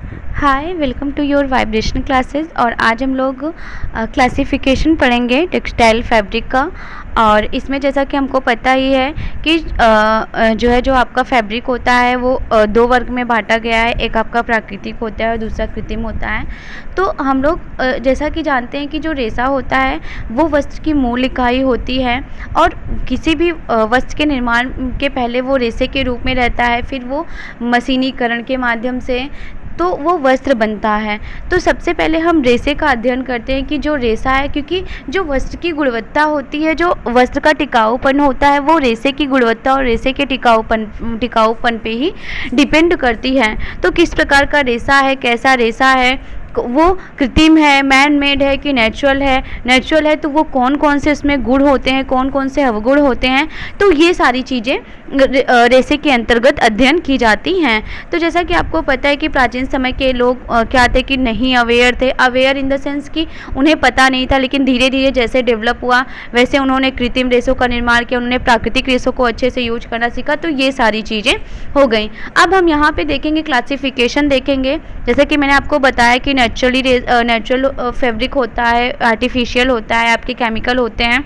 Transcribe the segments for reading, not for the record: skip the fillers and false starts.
Hi, welcome to your vibration classes. और आज हम लोग क्लासिफिकेशन पढ़ेंगे टेक्सटाइल फैब्रिक का। और इसमें जैसा कि हमको पता ही है कि जो आपका फैब्रिक होता है वो दो वर्ग में बांटा गया है। एक आपका प्राकृतिक होता है और दूसरा कृत्रिम होता है। तो हम लोग जैसा कि जानते हैं कि जो रेशा होता है वो वस्त्र की मूल इकाई होती है, और किसी भी वस्त्र के निर्माण के पहले वो रेशे के रूप में रहता है, फिर वो मशीनीकरण के माध्यम से तो वो वस्त्र बनता है। तो सबसे पहले हम रेशे का अध्ययन करते हैं कि जो रेशा है, क्योंकि जो वस्त्र की गुणवत्ता होती है, जो वस्त्र का टिकाऊपन होता है, वो रेशे की गुणवत्ता और रेशे के टिकाऊपन पे ही डिपेंड करती है। तो किस प्रकार का रेशा है, कैसा रेशा है, वो कृत्रिम है, मैन मेड है कि नेचुरल है। नेचुरल है तो वो कौन कौन से उसमें गुण होते हैं, कौन कौन से अवगुण होते हैं, तो ये सारी चीज़ें रेशे के अंतर्गत अध्ययन की जाती हैं। तो जैसा कि आपको पता है कि प्राचीन समय के लोग क्या थे कि नहीं अवेयर थे। अवेयर इन द सेंस कि उन्हें पता नहीं था, लेकिन धीरे धीरे जैसे डेवलप हुआ वैसे उन्होंने कृत्रिम रेशों का निर्माण किया, उन्होंने प्राकृतिक रेशों को अच्छे से यूज करना सीखा। तो ये सारी चीज़ें हो गई। अब हम यहाँ पे देखेंगे क्लासिफिकेशन देखेंगे। जैसे कि मैंने आपको बताया कि नेचुरल फैब्रिक होता है, आर्टिफिशियल होता है, आपके केमिकल होते हैं,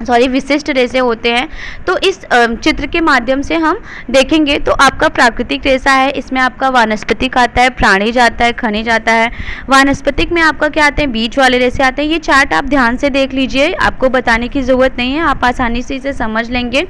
विशिष्ट रेशे होते हैं। तो इस चित्र के माध्यम से हम देखेंगे। तो आपका प्राकृतिक रेशा है, इसमें आपका वानस्पतिक आता है, प्राणी जाता है, खनिज आता है। वानस्पतिक में आपका क्या आते हैं, बीज वाले रेशे आते हैं। ये चार्ट आप ध्यान से देख लीजिए, आपको बताने की ज़रूरत नहीं है, आप आसानी से इसे समझ लेंगे।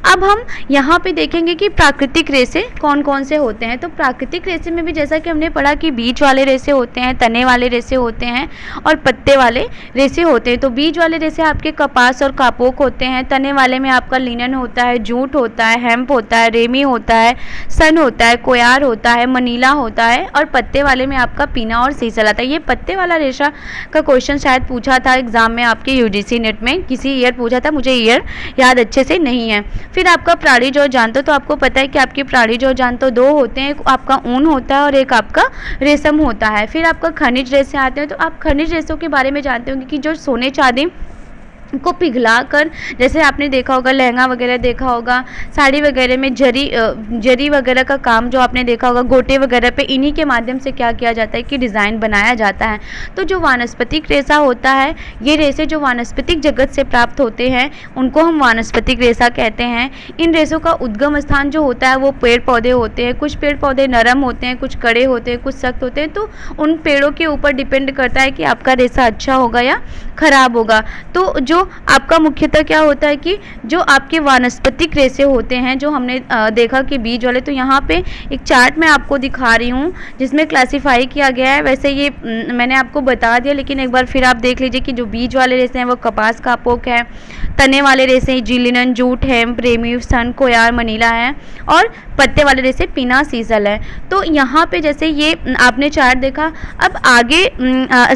अब हम यहाँ पे देखेंगे कि प्राकृतिक रेशे कौन कौन से होते हैं। तो प्राकृतिक रेशे में भी जैसा कि हमने पढ़ा कि बीज वाले रेशे होते हैं, तने वाले रेशे होते हैं और पत्ते वाले रेशे होते हैं। तो बीज वाले रेशे आपके कपास और कापोक होते हैं। तने वाले में आपका लिनन होता है, जूट होता है, हेम्प होता है, रेमी होता है, सन होता है, कोयार होता है, मनीला होता है। और पत्ते वाले में आपका पीना और सीसल आता है। ये पत्ते वाला रेशा का क्वेश्चन शायद पूछा था एग्जाम में आपके यूजीसी नेट में, किसी ईयर पूछा था, मुझे ईयर याद अच्छे से नहीं है। फिर आपका प्राणी जो जानते हो, तो आपको पता है कि आपके प्राणी जो जानते हो दो होते हैं, एक आपका ऊन होता है और एक आपका रेशम होता है। फिर आपका खनिज रेशे आते हैं। तो आप खनिज रेशों के बारे में जानते होंगे कि जो सोने चांदी को पिघला कर, जैसे आपने देखा होगा लहंगा वगैरह देखा होगा, साड़ी वगैरह में जरी वगैरह का काम जो आपने देखा होगा, गोटे वगैरह पे, इन्हीं के माध्यम से क्या किया जाता है कि डिज़ाइन बनाया जाता है। तो जो वानस्पतिक रेशा होता है, ये रेशे जो वानस्पतिक जगत से प्राप्त होते हैं उनको हम वानस्पतिक रेशा कहते हैं। इन रेशों का उद्गम स्थान जो होता है वो पेड़ पौधे होते हैं। कुछ पेड़ पौधे नरम होते हैं, कुछ कड़े होते हैं, कुछ सख्त होते हैं। तो उन पेड़ों के ऊपर डिपेंड करता है कि आपका रेशा अच्छा होगा या खराब होगा। तो जो आपका मुख्यतः क्या होता है कि जो आपके वानस्पतिक रेशे होते हैं, जो हमने देखा कि बीज वाले, तो यहाँ पे एक चार्ट मैं आपको दिखा रही हूँ जिसमें क्लासिफाई किया गया है। वैसे ये मैंने आपको बता दिया, लेकिन एक बार फिर आप देख लीजिए कि जो बीज वाले रेशे हैं वो कपास कापोक है, तने वाले रेशे जिलिनन, जूट, हेम्प, रेमी, सन, कोयार, मनीला है, और पत्ते वाले रेशे पीना, सीसल है। तो यहाँ पे जैसे ये आपने चार्ट देखा। अब आगे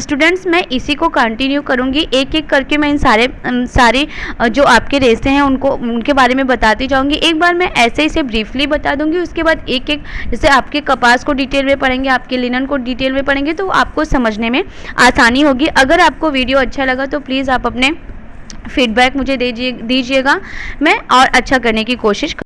स्टूडेंट्स मैं इसी को कंटिन्यू करूँगी, एक एक करके मैं इन सारे जो आपके रेशे हैं उनके बारे में बताती जाऊंगी। एक बार मैं ऐसे इसे ब्रीफली बता दूंगी, उसके बाद एक एक, जैसे आपके कपास को डिटेल में पढ़ेंगे, आपके लिनन को डिटेल में पढ़ेंगे, तो आपको समझने में आसानी होगी। अगर आपको वीडियो अच्छा लगा तो प्लीज़ आप अपने फीडबैक मुझे दीजिएगा, मैं और अच्छा करने की कोशिश